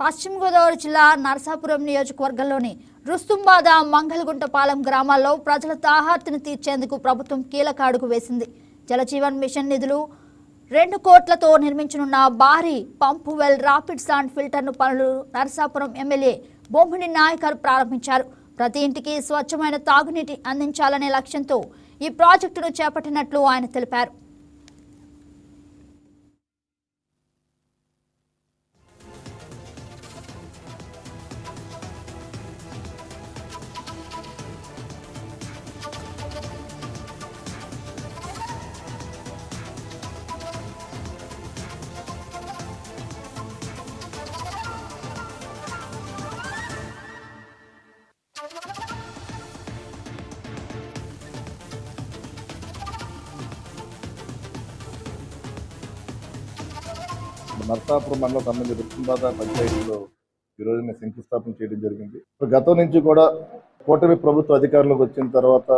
పశ్చిమ గోదావరి జిల్లా నరసాపురం నియోజకవర్గంలోని రుస్తుంబాద మంగళగుంటపాలెం గ్రామాల్లో ప్రజల తాహార్తిని తీర్చేందుకు ప్రభుత్వం కీలక అడుగు వేసింది. జలజీవన్ మిషన్ నిధులు 2 కోట్లతో నిర్మించనున్న భారీ పంపు వెల్ రాపిడ్ శాండ్ ఫిల్టర్ను పనులు నరసాపురం ఎమ్మెల్యే బొమ్మిడి నాయకర్ ప్రారంభించారు. ప్రతి ఇంటికి స్వచ్ఛమైన తాగునీటి అందించాలనే లక్ష్యంతో ఈ ప్రాజెక్టును చేపట్టినట్లు ఆయన తెలిపారు. నరసాపురం మండలం సంబంధించి రుస్తుంబాద పంచాయతీలో ఈరోజు మేము శంకుస్థాపన చేయడం జరిగింది. గతం నుంచి కూడా కూటమి ప్రభుత్వ అధికారంలోకి వచ్చిన తర్వాత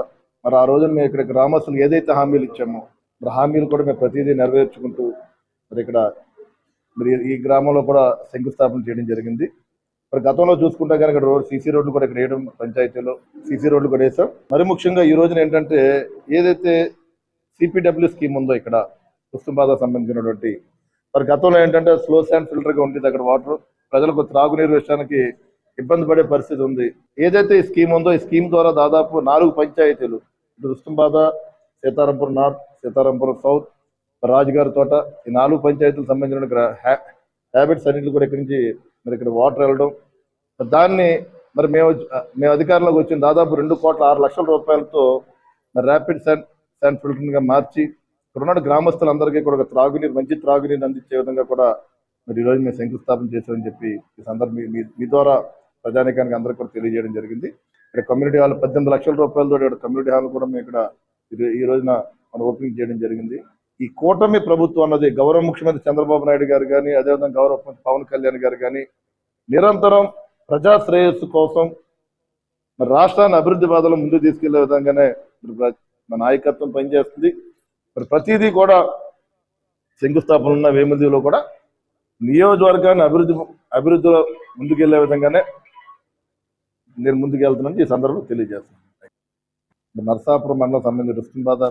మరి ఆ రోజున మేము ఇక్కడ గ్రామస్తులు ఏదైతే హామీలు ఇచ్చామో మరి హామీలు కూడా మేము ప్రతిదీ నెరవేర్చుకుంటూ మరి ఇక్కడ మరి ఈ గ్రామంలో కూడా శంకుస్థాపన చేయడం జరిగింది. మరి గతంలో చూసుకుంటే కనుక సీసీ రోడ్లు కూడా ఇక్కడ వేయడం, పంచాయతీలో సీసీ రోడ్లు కూడా వేసాం. మరి ముఖ్యంగా ఈ రోజున ఏంటంటే ఏదైతే సిపిడబ్ల్యూ స్కీమ్ ఉందో ఇక్కడ రుస్తుంబాద సంబంధించినటువంటి మరి గతంలో ఏంటంటే స్లో శాండ్ ఫిల్టర్గా ఉండేది. అక్కడ వాటర్ ప్రజలకు త్రాగునీరు విషయానికి ఇబ్బంది పడే పరిస్థితి ఉంది. ఏదైతే ఈ స్కీమ్ ఉందో ఈ స్కీమ్ ద్వారా దాదాపు 4 పంచాయతీలు రుస్తుంబాద, సీతారాంపురం నార్త్, సీతారాంపురం సౌత్, రాజుగారి తోట ఈ 4 పంచాయతీలకు సంబంధించిన హ్యాబిట్స్ అన్నింటిలో కూడా ఇక్కడి నుంచి మరి ఇక్కడ వాటర్ వెళ్ళడం, దాన్ని మరి మేము అధికారంలోకి వచ్చిన దాదాపు 2,06,00,000 రూపాయలతో మరి ర్యాపిడ్ శాండ్ ఫిల్టర్గా మార్చి ఇక్కడ గ్రామస్తులందరికీ కూడా ఒక త్రాగునీరు, మంచి త్రాగునీరు అందించే విధంగా కూడా మరి ఈరోజు మేము శంకుస్థాపన చేసామని చెప్పి ఈ సందర్భం మీ ద్వారా ప్రజానికానికి అందరికీ కూడా తెలియజేయడం జరిగింది. ఇక్కడ కమ్యూనిటీ హాల్ 18 లక్షల రూపాయలతో ఇక్కడ కమ్యూనిటీ హాల్ కూడా మేము ఇక్కడ ఈ రోజున మనం ఓపెనింగ్ చేయడం జరిగింది. ఈ కూటమి ప్రభుత్వం అన్నది గౌరవ ముఖ్యమంత్రి చంద్రబాబు నాయుడు గారు కానీ, అదేవిధంగా గౌరవ ముఖ్యమంత్రి పవన్ కళ్యాణ్ గారు కానీ నిరంతరం ప్రజా శ్రేయస్సు కోసం మరి రాష్ట్రాన్ని అభివృద్ధి బాధలో ముందుకు తీసుకెళ్లే విధంగానే మన నాయకత్వం పనిచేస్తుంది. మరి ప్రతిదీ కూడా శంకుస్థాపన ఉన్న వేముదిలో కూడా నియోజకవర్గాన్ని అభివృద్ధిలో ముందుకెళ్లే విధంగానే నేను ముందుకెళ్తున్నానని ఈ సందర్భంలో తెలియజేస్తున్నాను. నరసాపురం మండలం సంబంధించిన రుస్తుంబాద